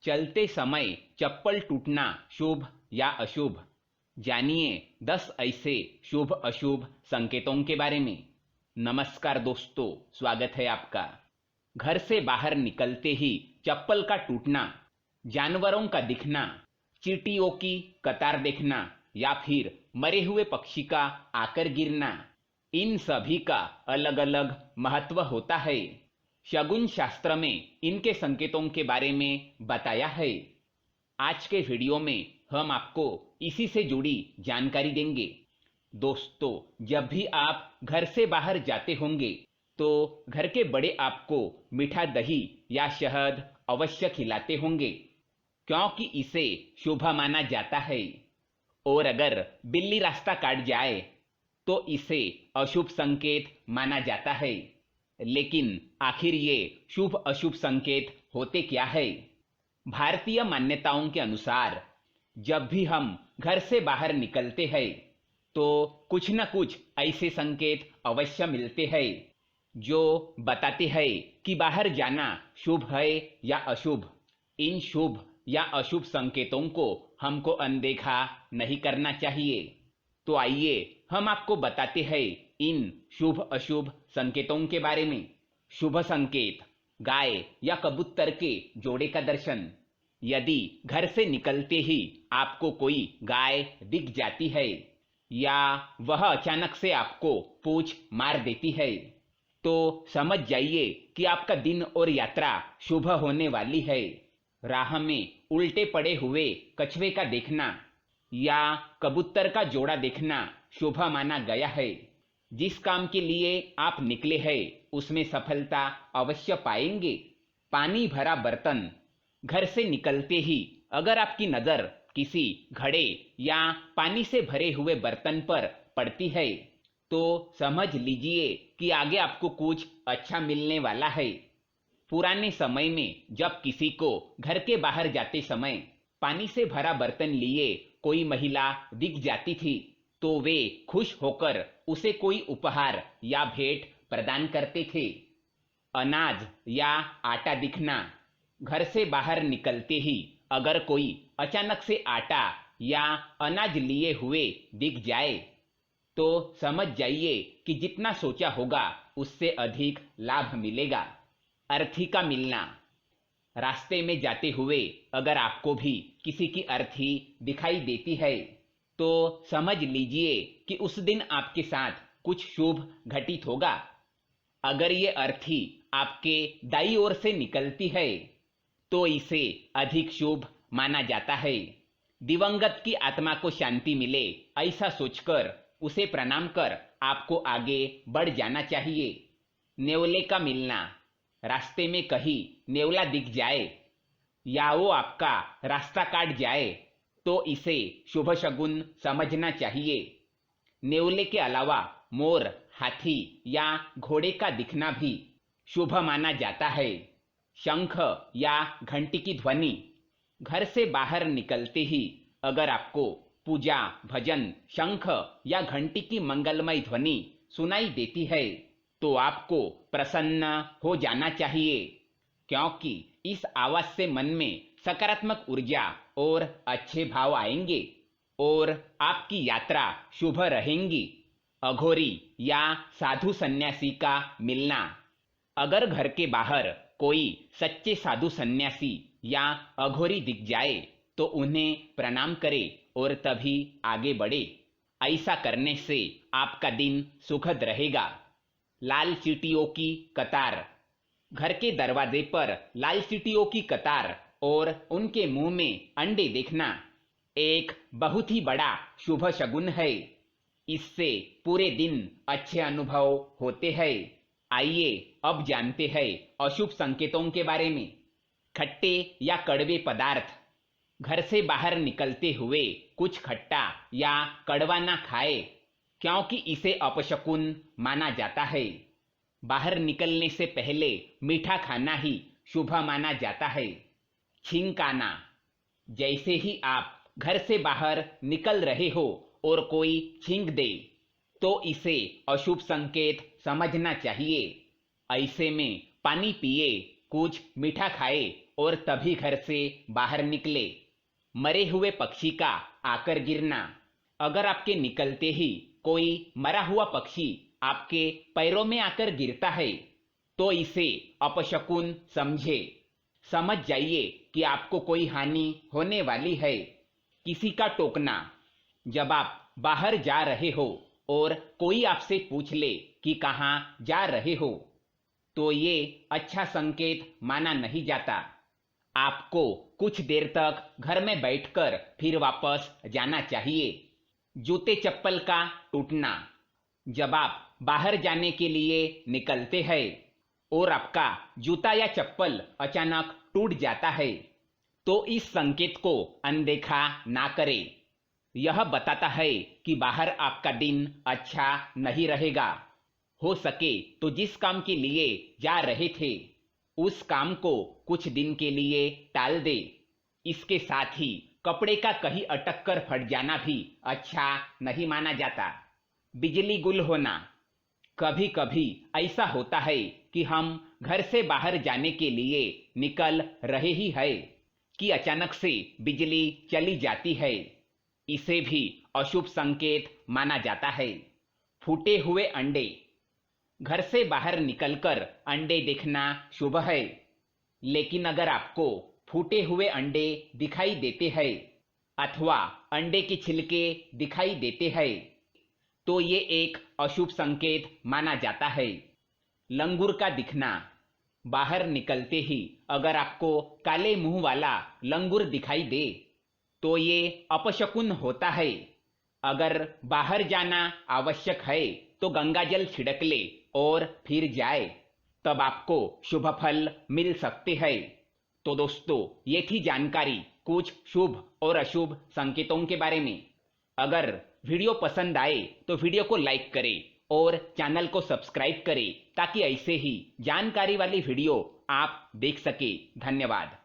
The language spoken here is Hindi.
चलते समय चप्पल टूटना शुभ या अशुभ। जानिए 10 ऐसे शुभ अशुभ संकेतों के बारे में। नमस्कार दोस्तों, स्वागत है आपका। घर से बाहर निकलते ही चप्पल का टूटना, जानवरों का दिखना, चींटियों की कतार देखना या फिर मरे हुए पक्षी का आकर गिरना, इन सभी का अलग अलग महत्व होता है। शगुन शास्त्र में इनके संकेतों के बारे में बताया है। आज के वीडियो में हम आपको इसी से जुड़ी जानकारी देंगे। दोस्तों, जब भी आप घर से बाहर जाते होंगे तो घर के बड़े आपको मीठा दही या शहद अवश्य खिलाते होंगे, क्योंकि इसे शुभ माना जाता है। और अगर बिल्ली रास्ता काट जाए तो इसे अशुभ संकेत माना जाता है। लेकिन आखिर ये शुभ अशुभ संकेत होते क्या है? भारतीय मान्यताओं के अनुसार जब भी हम घर से बाहर निकलते हैं तो कुछ न कुछ ऐसे संकेत अवश्य मिलते हैं जो बताते हैं कि बाहर जाना शुभ है या अशुभ। इन शुभ या अशुभ संकेतों को हमको अनदेखा नहीं करना चाहिए। तो आइए हम आपको बताते हैं इन शुभ अशुभ संकेतों के बारे में। शुभ संकेत: गाय या कबूतर के जोड़े का दर्शन। यदि घर से निकलते ही आपको कोई गाय दिख जाती है या वह अचानक से आपको पूंछ मार देती है तो समझ जाइए कि आपका दिन और यात्रा शुभ होने वाली है। राह में उल्टे पड़े हुए कछुए का देखना या कबूतर का जोड़ा देखना शुभ माना गया है। जिस काम के लिए आप निकले हैं उसमें सफलता अवश्य पाएंगे। पानी भरा बर्तन: घर से निकलते ही अगर आपकी नजर किसी घड़े या पानी से भरे हुए बर्तन पर पड़ती है तो समझ लीजिए कि आगे आपको कुछ अच्छा मिलने वाला है। पुराने समय में जब किसी को घर के बाहर जाते समय पानी से भरा बर्तन लिए कोई महिला दिख जाती थी तो वे खुश होकर उसे कोई उपहार या भेंट प्रदान करते थे। अनाज या आटा दिखना: घर से बाहर निकलते ही अगर कोई अचानक से आटा या अनाज लिए हुए दिख जाए तो समझ जाइए कि जितना सोचा होगा उससे अधिक लाभ मिलेगा। अर्थी का मिलना: रास्ते में जाते हुए अगर आपको भी किसी की अर्थी दिखाई देती है तो समझ लीजिए कि उस दिन आपके साथ कुछ शुभ घटित होगा। अगर ये अर्थी आपके दाईं ओर से निकलती है तो इसे अधिक शुभ माना जाता है। दिवंगत की आत्मा को शांति मिले ऐसा सोचकर उसे प्रणाम कर आपको आगे बढ़ जाना चाहिए। नेवले का मिलना: रास्ते में कहीं नेवला दिख जाए या वो आपका रास्ता काट जाए तो इसे शुभ शगुन समझना चाहिए। नेवले के अलावा मोर, हाथी या घोड़े का दिखना भी शुभ माना जाता है। शंख या घंटी की ध्वनि: घर से बाहर निकलते ही अगर आपको पूजा, भजन, शंख या घंटी की मंगलमय ध्वनि सुनाई देती है तो आपको प्रसन्न हो जाना चाहिए, क्योंकि इस आवाज से मन में सकारात्मक ऊर्जा और अच्छे भाव आएंगे और आपकी यात्रा शुभ रहेंगी। अघोरी या साधु सन्यासी का मिलना: अगर घर के बाहर कोई सच्चे साधु सन्यासी या अघोरी दिख जाए तो उन्हें प्रणाम करें और तभी आगे बढ़े। ऐसा करने से आपका दिन सुखद रहेगा। लाल चींटियों की कतार: घर के दरवाजे पर लाल चींटियों की कतार और उनके मुंह में अंडे देखना एक बहुत ही बड़ा शुभ शगुन है। इससे पूरे दिन अच्छे अनुभव होते हैं। आइए अब जानते हैं अशुभ संकेतों के बारे में। खट्टे या कड़वे पदार्थ: घर से बाहर निकलते हुए कुछ खट्टा या कड़वा ना खाए, क्योंकि इसे अपशकुन माना जाता है। बाहर निकलने से पहले मीठा खाना ही शुभ माना जाता है। छींक आना: जैसे ही आप घर से बाहर निकल रहे हो और कोई छींक दे तो इसे अशुभ संकेत समझना चाहिए। ऐसे में पानी पिए, कुछ मीठा खाए और तभी घर से बाहर निकले। मरे हुए पक्षी का आकर गिरना। अगर आपके निकलते ही कोई मरा हुआ पक्षी आपके पैरों में आकर गिरता है तो इसे अपशकुन समझे। समझ जाइए कि आपको कोई हानि होने वाली है। किसी का टोकना। जब आप बाहर जा रहे हो और कोई आपसे पूछ ले कि कहाँ जा रहे हो तो ये अच्छा संकेत माना नहीं जाता। आपको कुछ देर तक घर में बैठकर फिर वापस जाना चाहिए। जूते चप्पल का टूटना। जब आप बाहर जाने के लिए निकलते हैं और आपका जूता या चप्पल अचानक टूट जाता है तो इस संकेत को अनदेखा ना करें। यह बताता है कि बाहर आपका दिन अच्छा नहीं रहेगा। हो सके तो जिस काम के लिए जा रहे थे उस काम को कुछ दिन के लिए टाल दे। इसके साथ ही कपड़े का कहीं अटक कर फट जाना भी अच्छा नहीं माना जाता। बिजली गुल होना। कभी कभी ऐसा होता है कि हम घर से बाहर जाने के लिए निकल रहे ही है कि अचानक से बिजली चली जाती है। इसे भी अशुभ संकेत माना जाता है। फूटे हुए अंडे। घर से बाहर निकलकर अंडे देखना शुभ है, लेकिन अगर आपको फूटे हुए अंडे दिखाई देते हैं अथवा अंडे के छिलके दिखाई देते हैं तो ये एक अशुभ संकेत माना जाता है। लंगूर का दिखना। बाहर निकलते ही अगर आपको काले मुंह वाला लंगूर दिखाई दे तो ये अपशकुन होता है। अगर बाहर जाना आवश्यक है तो गंगाजल छिड़क ले और फिर जाए, तब आपको शुभ फल मिल सकते हैं। तो दोस्तों, ये थी जानकारी कुछ शुभ और अशुभ संकेतों के बारे में। अगर वीडियो पसंद आए तो वीडियो को लाइक करें और चैनल को सब्सक्राइब करें ताकि ऐसे ही जानकारी वाली वीडियो आप देख सके। धन्यवाद।